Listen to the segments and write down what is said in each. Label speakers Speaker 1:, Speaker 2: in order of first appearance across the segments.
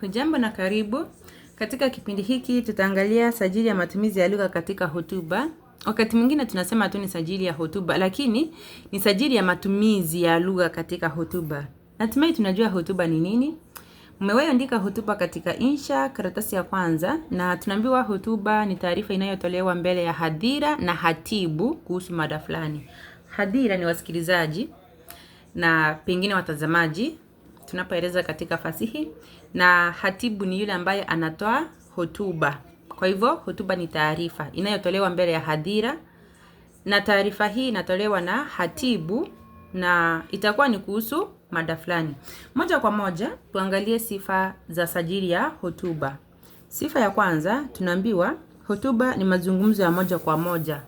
Speaker 1: Hujambo na karibu. Katika kipindi hiki tutaangalia sajili ya matumizi ya lugha katika hotuba. Wakati mwingine tunasema tu ni sajili ya hotuba, lakini ni sajili ya matumizi ya lugha katika hotuba. Natumai tunajua hotuba ni nini. Umewahi andika hotuba katika insha karatasi ya kwanza, na tunaambiwa hotuba ni taarifa inayotolewa mbele ya hadhira na hatibu kuhusu mada fulani. Hadhira ni wasikilizaji na pengine watazamaji tunapoeleza katika fasihi, na hatibu ni yule ambaye anatoa hotuba. Kwa hivyo hotuba ni taarifa inayotolewa mbele ya hadhira, na taarifa hii inatolewa na hatibu na itakuwa ni kuhusu mada fulani. Moja kwa moja tuangalie sifa za sajili ya hotuba. Sifa ya kwanza, tunaambiwa hotuba ni mazungumzo ya moja kwa moja.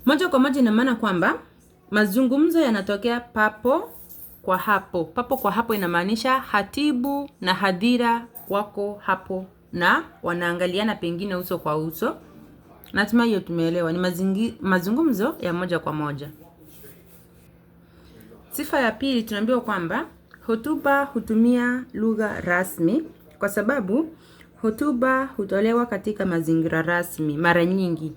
Speaker 1: Moja kwa moja ina maana kwamba mazungumzo yanatokea papo kwa hapo. Papo kwa hapo inamaanisha hatibu na hadhira wako hapo na wanaangaliana pengine uso kwa uso. Natumai hiyo tumeelewa, ni mazungumzo ya moja kwa moja. Sifa ya pili, tunaambiwa kwamba hotuba hutumia lugha rasmi kwa sababu hotuba hutolewa katika mazingira rasmi mara nyingi.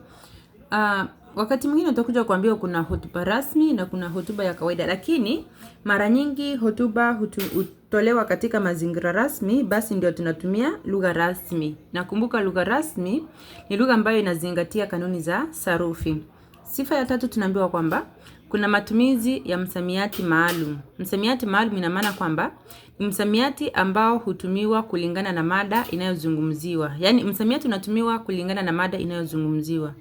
Speaker 1: Wakati mwingine utakuja kuambiwa kuna hotuba rasmi na kuna hotuba ya kawaida, lakini mara nyingi hotuba hutolewa katika mazingira rasmi, basi ndio tunatumia lugha rasmi. Na kumbuka lugha rasmi ni lugha ambayo inazingatia kanuni za sarufi. Sifa ya tatu, tunaambiwa kwamba kuna matumizi ya msamiati maalum. Msamiati maalum ina maana kwamba ni msamiati ambao hutumiwa kulingana na mada inayozungumziwa. Yaani msamiati unatumiwa kulingana na mada inayozungumziwa.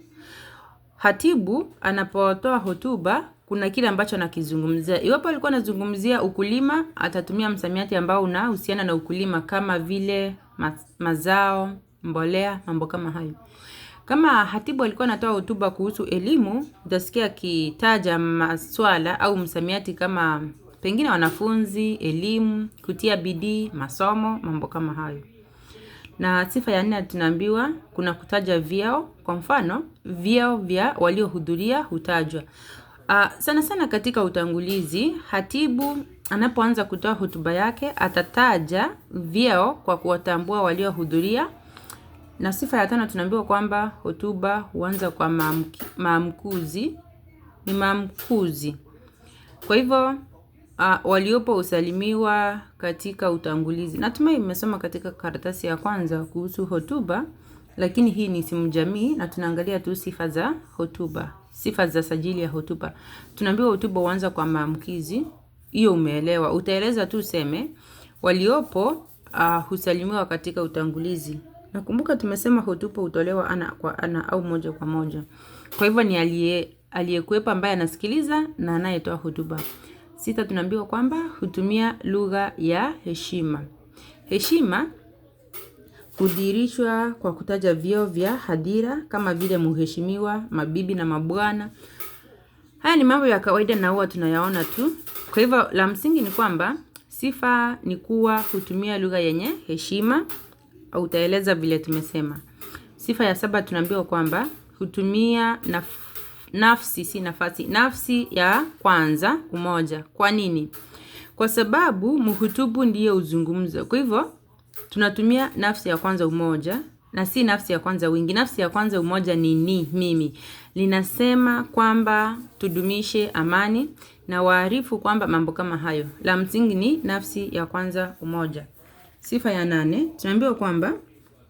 Speaker 1: Hatibu anapotoa hotuba kuna kile ambacho anakizungumzia. Iwapo alikuwa anazungumzia ukulima, atatumia msamiati ambao unahusiana na ukulima kama vile mazao, mbolea, mambo kama hayo. Kama hatibu alikuwa anatoa hotuba kuhusu elimu, utasikia akitaja maswala au msamiati kama pengine wanafunzi, elimu, kutia bidii, masomo, mambo kama hayo. Na sifa ya nne, tunaambiwa kuna kutaja vyeo. Kwa mfano, vyeo vya waliohudhuria hutajwa. Sana sana katika utangulizi, hatibu anapoanza kutoa hotuba yake atataja vyeo kwa kuwatambua waliohudhuria. Na sifa ya tano, tunaambiwa kwamba hotuba huanza kwa maamkuzi. Ni maamkuzi. Kwa hivyo waliopo usalimiwa katika utangulizi. Natumai umesoma katika karatasi ya kwanza kuhusu hotuba, lakini hii ni simu jamii na tunaangalia tu sifa za hotuba, sifa za sajili ya hotuba. Tunaambiwa hotuba huanza kwa maamkizi. Hiyo umeelewa. Utaeleza tu useme waliopo husalimiwa katika utangulizi. Nakumbuka tumesema hotuba hutolewa ana kwa ana au moja kwa moja. Kwa hivyo ni aliyekuwepo ambaye anasikiliza na anayetoa hotuba. Sita, tunaambiwa kwamba hutumia lugha ya heshima. Heshima hudhihirishwa kwa kutaja vyeo vya hadhira kama vile mheshimiwa, mabibi na mabwana. Haya ni mambo ya kawaida na huwa tunayaona tu. Kwa hivyo la msingi ni kwamba sifa ni kuwa hutumia lugha yenye heshima, au utaeleza vile tumesema. Sifa ya saba, tunaambiwa kwamba hutumia nafsi, si nafasi, nafsi ya kwanza umoja. Kwa nini? Kwa sababu mhutubu ndiye uzungumza. Kwa hivyo tunatumia nafsi ya kwanza umoja na si nafsi ya kwanza wingi. Nafsi ya kwanza umoja ni mimi. Linasema kwamba tudumishe amani na waarifu kwamba mambo kama hayo. La msingi ni nafsi ya kwanza umoja. Sifa ya 8, tunaambiwa kwamba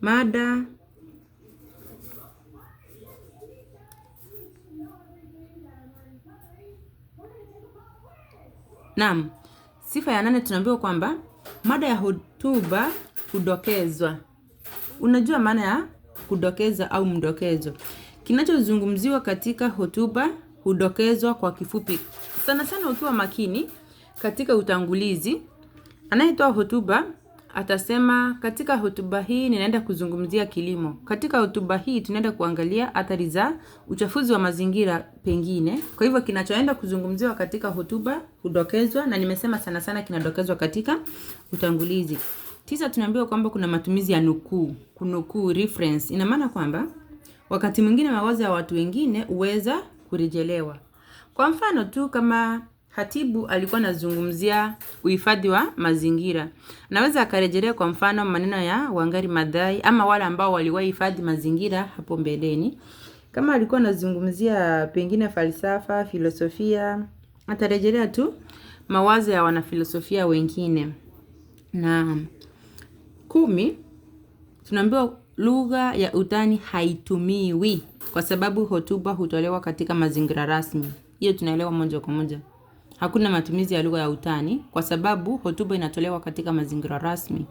Speaker 1: mada sifa ya 8 tunaambiwa kwamba mada ya hotuba hudokezwa. Unajua maana ya kudokeza au mdokezo? Kinachozungumziwa katika hotuba hudokezwa kwa kifupi. Sana sana ukiwa makini katika utangulizi, anayetoa hotuba atasema katika hotuba hii ninaenda kuzungumzia kilimo. Katika hotuba hii tunaenda kuangalia athari za uchafuzi wa mazingira pengine. Kwa hivyo kinachoenda kuzungumziwa katika hotuba hudokezwa, na nimesema sana sana kinadokezwa katika utangulizi. 9, tunaambiwa kwamba kuna matumizi ya nukuu. Kunukuu, reference, ina maana kwamba wakati mwingine mawazo ya watu wengine huweza kurejelewa. Kwa mfano tu, kama hatibu alikuwa anazungumzia uhifadhi wa mazingira. Naweza akarejelea kwa mfano maneno ya Wangari Maathai ama wale ambao waliwahi hifadhi mazingira hapo mbeleni. Kama alikuwa anazungumzia pengine falsafa, filosofia, atarejelea tu mawazo ya wanafilosofia wengine. Na 10, tunaambiwa lugha ya utani haitumiwi kwa sababu hotuba hutolewa katika mazingira rasmi. Hiyo tunaelewa moja kwa moja. Hakuna matumizi ya lugha ya utani kwa sababu hotuba inatolewa katika mazingira rasmi.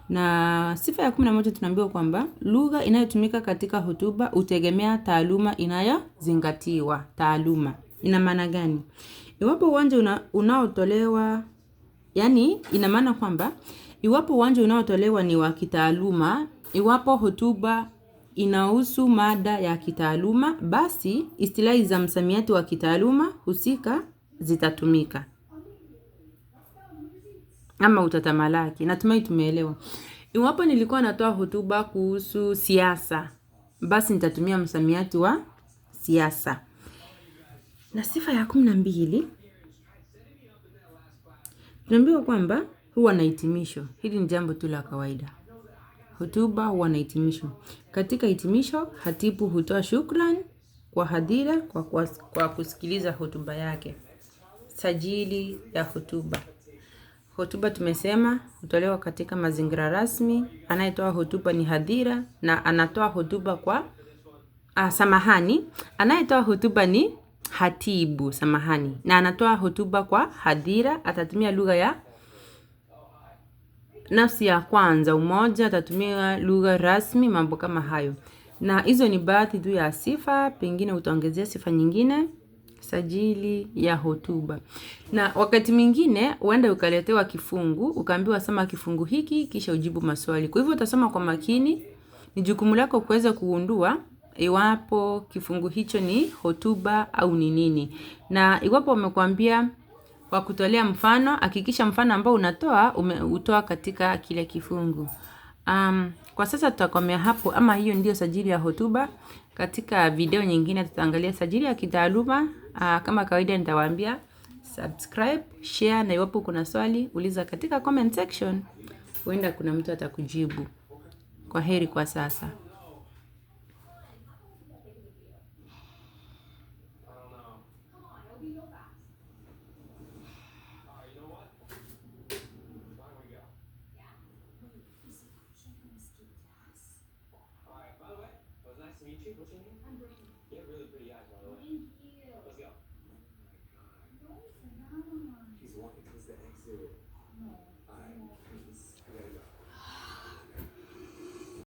Speaker 1: Na sifa ya 11 tunaambiwa kwamba lugha inayotumika katika hotuba hutegemea taaluma inayozingatiwa. Taaluma ina maana gani? Iwapo uwanja unaotolewa, yani ina maana kwamba iwapo uwanja unaotolewa ni wa kitaaluma, iwapo hotuba inahusu mada ya kitaaluma, basi istilahi za msamiati wa kitaaluma husika zitatumika ama utatamalaki. Natumai tumeelewa. Iwapo nilikuwa natoa hotuba kuhusu siasa, basi nitatumia msamiati wa siasa. Na sifa ya 12, tunaambiwa kwamba huwa na hitimisho. Hili ni jambo tu la kawaida. Hotuba huwa na hitimisho. Katika hitimisho, hatibu hutoa shukrani kwa hadhira kwa kusikiliza hotuba yake. Sajili ya hotuba. Hotuba tumesema hutolewa katika mazingira rasmi. Anayetoa hotuba ni hadhira na anatoa hotuba kwa anayetoa hotuba ni hatibu, na anatoa hotuba kwa hadhira. Atatumia lugha ya nafsi ya kwanza, umoja, atatumia lugha rasmi, mambo kama hayo. Na hizo ni baadhi tu ya sifa, pengine utaongezea sifa nyingine. Sajili ya hotuba. Na wakati mwingine uenda ukaletewa kifungu, ukaambiwa soma kifungu hiki kisha ujibu maswali. Kwa hivyo utasoma kwa makini, ni jukumu lako kuweza kugundua iwapo kifungu hicho ni hotuba au ni nini. Na iwapo wamekuambia kwa kutolea mfano, hakikisha mfano ambao unatoa umeutoa katika kile kifungu. Kwa sasa tutakomea hapo, ama hiyo ndio sajili ya hotuba. Katika video nyingine tutaangalia sajili ya kitaaluma. Kama kawaida nitawaambia subscribe, share, na iwapo kuna swali uliza katika comment section. Huenda kuna mtu atakujibu. Kwa heri kwa sasa.
Speaker 2: What's your name? I'm Brittany. You have really pretty eyes, by the way. Thank you. Let's go. Oh my god. No, it's not. He's walking towards the exit.